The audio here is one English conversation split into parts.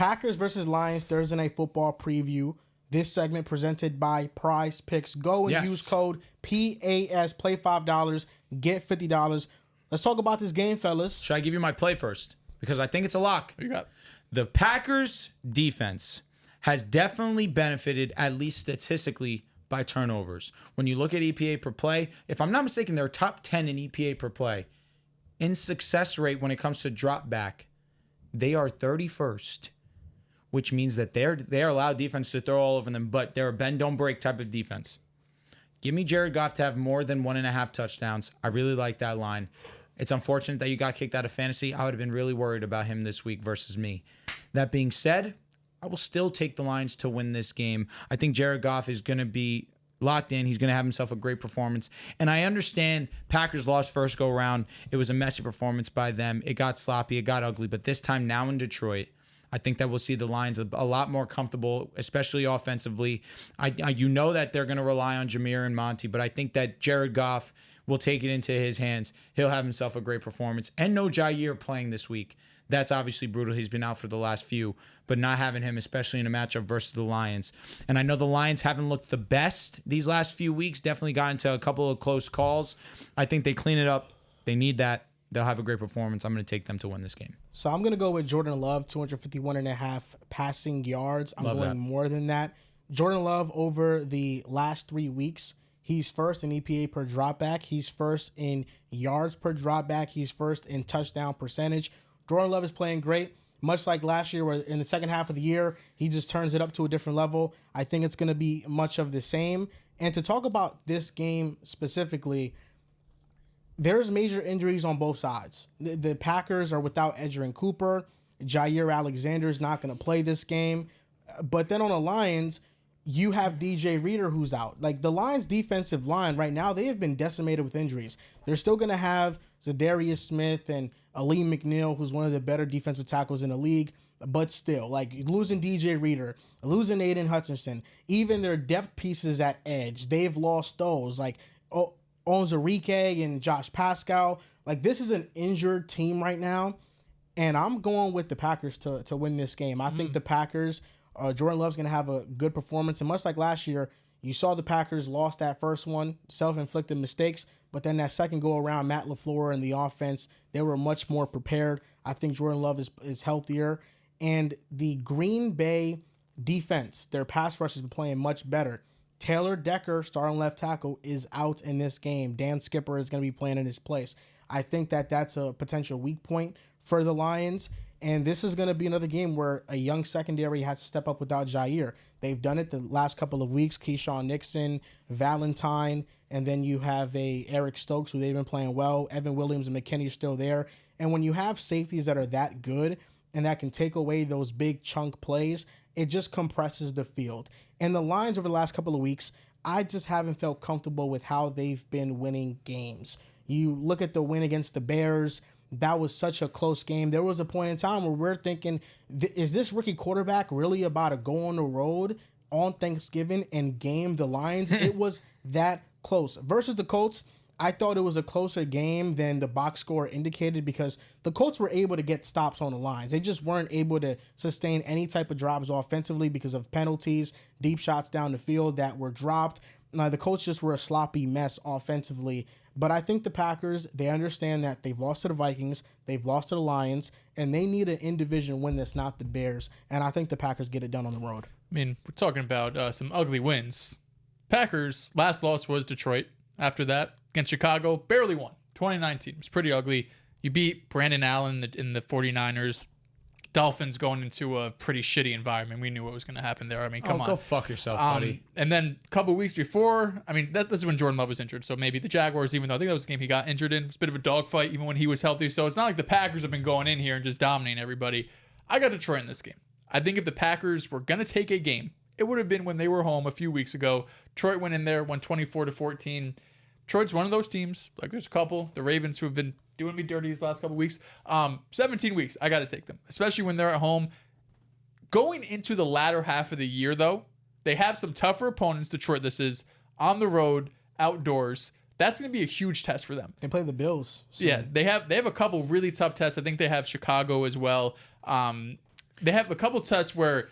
Packers versus Lions Thursday Night Football preview. This segment presented by Prize Picks. Go and use code PAS. Play $5, get $50. Let's talk about this game, fellas. Should I give you my play first? Because I think it's a lock. What you got? The Packers defense has definitely benefited, at least statistically, by turnovers. When you look at EPA per play, if I'm not mistaken, they're top 10 in EPA per play. In success rate when it comes to drop back, they are 31st, which means that they're allowed defense to throw all over them, but they're a bend don't break type of defense. Give me Jared Goff to have more than 1.5 touchdowns. I really like that line. It's unfortunate that you got kicked out of fantasy. I would have been really worried about him this week versus me. That being said, I will still take the Lions to win this game. I think Jared Goff is going to be locked in. He's going to have himself a great performance. And I understand Packers lost first go round. It was a messy performance by them. It got sloppy. It got ugly. But this time now in Detroit, I think that we'll see the Lions a lot more comfortable, especially offensively. You know that they're going to rely on Jameer and Monty, but I think that Jared Goff will take it into his hands. He'll have himself a great performance. And no Jair playing this week. That's obviously brutal. He's been out for the last few, but not having him, especially in a matchup versus the Lions. And I know the Lions haven't looked the best these last few weeks, definitely got into a couple of close calls. I think they clean it up. They need that. They'll have a great performance. I'm going to take them to win this game. So I'm going to go with Jordan Love, 251.5 passing yards. I'm going more than that. Jordan Love over the last 3 weeks, he's first in EPA per dropback. He's first in yards per dropback. He's first in touchdown percentage. Jordan Love is playing great, much like last year where in the second half of the year, he just turns it up to a different level. I think it's going to be much of the same. And to talk about this game specifically, there's major injuries on both sides. The Packers are without Edgerrin Cooper. Jair Alexander is not going to play this game. But then on the Lions, you have DJ Reader who's out. Like the Lions defensive line right now, they have been decimated with injuries. They're still going to have Zadarius Smith and Ali McNeil, who's one of the better defensive tackles in the league. But still, like losing DJ Reader, losing Aiden Hutchinson, even their depth pieces at edge, they've lost those. Like Onwuzurike and Josh Pascal. Like this is an injured team right now. And I'm going with the Packers to win this game. I think the Packers, Jordan Love's going to have a good performance. And much like last year, you saw the Packers lost that first one, self-inflicted mistakes. But then that second go around, Matt LaFleur and the offense, they were much more prepared. I think Jordan Love is healthier. And the Green Bay defense, their pass rush has been playing much better. Taylor Decker, starting left tackle, is out in this game. Dan Skipper is going to be playing in his place. I think that that's a potential weak point for the Lions. And this is going to be another game where a young secondary has to step up without Jair. They've done it the last couple of weeks. Keyshawn Nixon, Valentine, and then you have Eric Stokes, who they've been playing well. Evan Williams and McKinney are still there. And when you have safeties that are that good and that can take away those big chunk plays, it just compresses the field. And the Lions over the last couple of weeks, I just haven't felt comfortable with how they've been winning games. You look at the win against the Bears, that was such a close game. There was a point in time where we're thinking, is this rookie quarterback really about to go on the road on Thanksgiving and game the Lions? It was that close. Versus the Colts, I thought it was a closer game than the box score indicated because the Colts were able to get stops on the lines. They just weren't able to sustain any type of drives offensively because of penalties, deep shots down the field that were dropped. Now, the Colts just were a sloppy mess offensively. But I think the Packers, they understand that they've lost to the Vikings, they've lost to the Lions, and they need an in-division win that's not the Bears. And I think the Packers get it done on the road. I mean, we're talking about some ugly wins. Packers' last loss was Detroit. After that, against Chicago, barely won. 2019. It was pretty ugly. You beat Brandon Allen in the 49ers. Dolphins going into a pretty shitty environment. We knew what was going to happen there. I mean, come on. Go fuck yourself, buddy. And then a couple weeks before, I mean, this is when Jordan Love was injured. So maybe the Jaguars, even though I think that was the game he got injured in, it was a bit of a dogfight even when he was healthy. So it's not like the Packers have been going in here and just dominating everybody. I got Detroit in this game. I think if the Packers were going to take a game, it would have been when they were home a few weeks ago. Detroit went in there, won 24-14. Detroit's one of those teams. Like there's a couple, the Ravens, who have been doing me dirty these last couple weeks. 17 weeks, I got to take them, especially when they're at home. Going into the latter half of the year, though, they have some tougher opponents. Detroit, this is on the road, outdoors. That's going to be a huge test for them. They play the Bills. So. Yeah, they have a couple really tough tests. I think they have Chicago as well. they have a couple tests where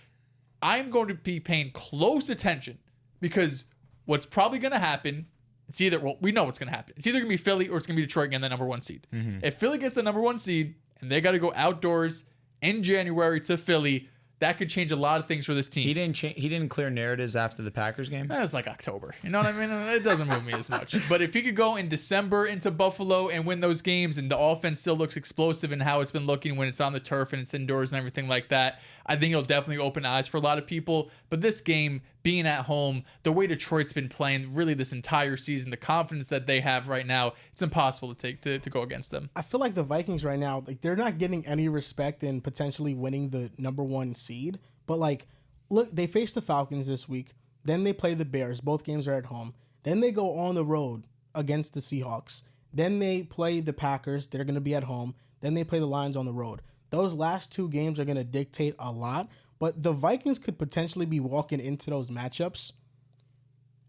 I'm going to be paying close attention because what's probably going to happen, it's either, well, we know what's going to happen. It's either going to be Philly or it's going to be Detroit getting the number 1 seed. If Philly gets the number 1 seed and they got to go outdoors in January to Philly, that could change a lot of things for this team. He didn't clear narratives after the Packers game. That was like October. You know what I mean? It doesn't move me as much. But if he could go in December into Buffalo and win those games and the offense still looks explosive in how it's been looking when it's on the turf and it's indoors and everything like that, I think it'll definitely open eyes for a lot of people. But this game, being at home, the way Detroit's been playing really this entire season, the confidence that they have right now, it's impossible to go against them. I feel like the Vikings right now, like they're not getting any respect in potentially winning the number 1 seed. But like, look, they face the Falcons this week. Then they play the Bears. Both games are at home. Then they go on the road against the Seahawks. Then they play the Packers. They're going to be at home. Then they play the Lions on the road. Those last 2 games are going to dictate a lot. But the Vikings could potentially be walking into those matchups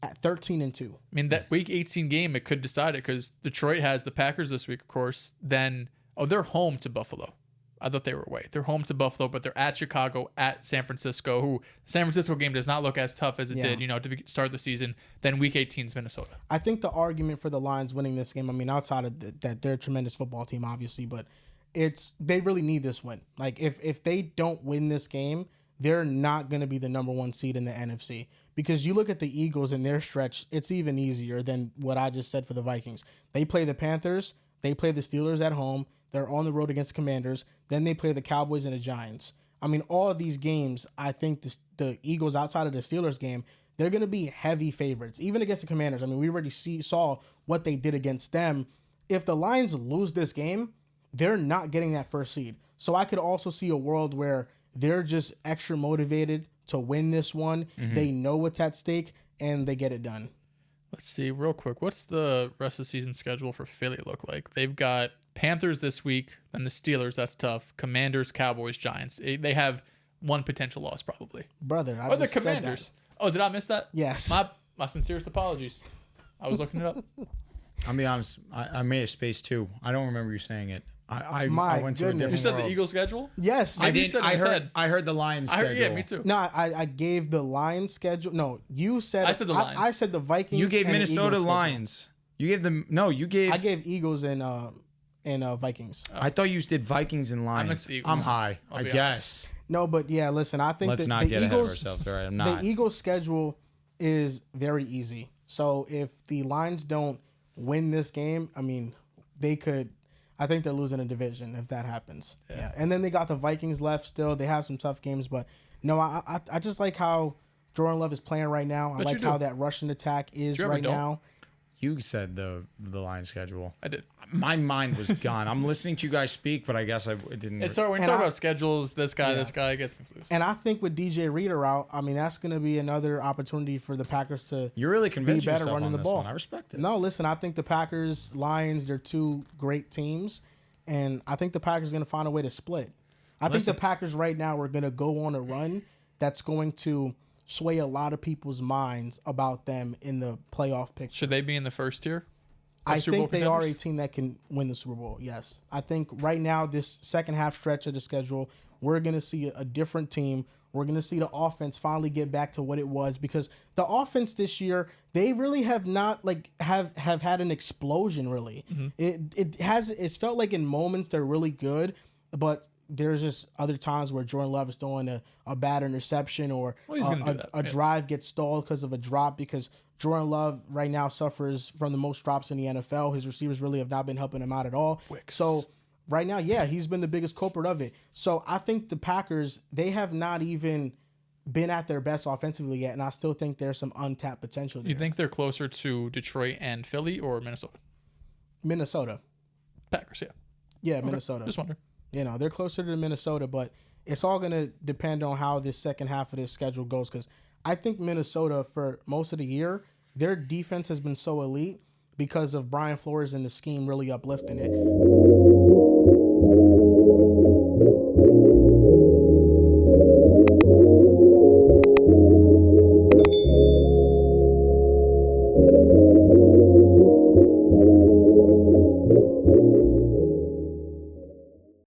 at 13-2. I mean, that week 18 game, it could decide it because Detroit has the Packers this week, of course. Then, they're home to Buffalo. I thought they were away. They're home to Buffalo, but they're at Chicago, at San Francisco, who San Francisco game does not look as tough as it did, to start the season. Then week 18 is Minnesota. I think the argument for the Lions winning this game, I mean, outside of that, they're a tremendous football team, obviously, but they really need this win. Like, if they don't win this game, they're not going to be the number 1 seed in the NFC. Because you look at the Eagles and their stretch, it's even easier than what I just said for the Vikings. They play the Panthers, they play the Steelers at home, they're on the road against Commanders, then they play the Cowboys and the Giants. I mean, all of these games, I think the Eagles, outside of the Steelers game, they're going to be heavy favorites, even against the Commanders. I mean, we already saw what they did against them. If the Lions lose this game, they're not getting that first seed. So I could also see a world where they're just extra motivated to win this one. They know what's at stake, and they get it done. Let's see real quick. What's the rest of the season schedule for Philly look like? They've got Panthers this week, then the Steelers. That's tough. Commanders, Cowboys, Giants. They have 1 potential loss probably. Brother, the Commanders. Oh, did I miss that? Yes. My sincerest apologies. I was looking it up. I'll be honest. I made a space too. I don't remember you saying it. I My went goodness. to a different You said world. the Eagles schedule? Yes. I Maybe you didn't. said I what I heard. said. I heard the Lions schedule. Yeah, me too. No, I gave the Lions schedule. No, you said. I said the Lions. I said the Vikings. You gave and the Minnesota Eagles Lions. You gave them. No, you gave. I gave Eagles and Vikings. I thought you did Vikings and Lions. missed the Eagles. I'm high. I'll I be guess. No, but yeah, listen. I think Let's that not the get ahead of Eagles. ourselves. All right, I'm not. The Eagles' schedule is very easy. So if the Lions don't win this game, I mean, they could. I think they're losing a division if that happens. Yeah. And then they got the Vikings left still. They have some tough games, but no, I just like how Jordan Love is playing right now. I like how that Russian attack is right now. You said the Lions schedule. I did. My mind was gone. I'm listening to you guys speak, but I guess it didn't. It's hard when you talk about schedules. This guy gets confused. And I think with DJ Reader out, I mean, that's going to be another opportunity for the Packers to You're really convinced be better yourself running on the this ball. one. I respect it. No, listen, I think the Packers, Lions, they're 2 great teams, and I think the Packers are going to find a way to split. I think the Packers right now are going to go on a run that's going to sway a lot of people's minds about them in the playoff picture. Should they be in the first tier? I Super Bowl think they are a contenders? team that can win the Super Bowl, yes. I think right now, this second half stretch of the schedule, we're going to see a different team. We're going to see the offense finally get back to what it was, because the offense this year, they really have not have had an explosion, really. It's felt like in moments they're really good, but there's just other times where Jordan Love is throwing a bad interception, or he's gonna do that. a drive gets stalled because of a drop, because Jordan Love right now suffers from the most drops in the NFL. His receivers really have not been helping him out at all. So right now, yeah, he's been the biggest culprit of it. So I think the Packers, they have not even been at their best offensively yet, and I still think there's some untapped potential there. You think they're closer to Detroit and Philly or Minnesota? Minnesota. Packers, yeah. Yeah, Minnesota. Just wonder. You know, they're closer to Minnesota, but it's all going to depend on how this second half of this schedule goes, because I think Minnesota, for most of the year, their defense has been so elite because of Brian Flores and the scheme really uplifting it.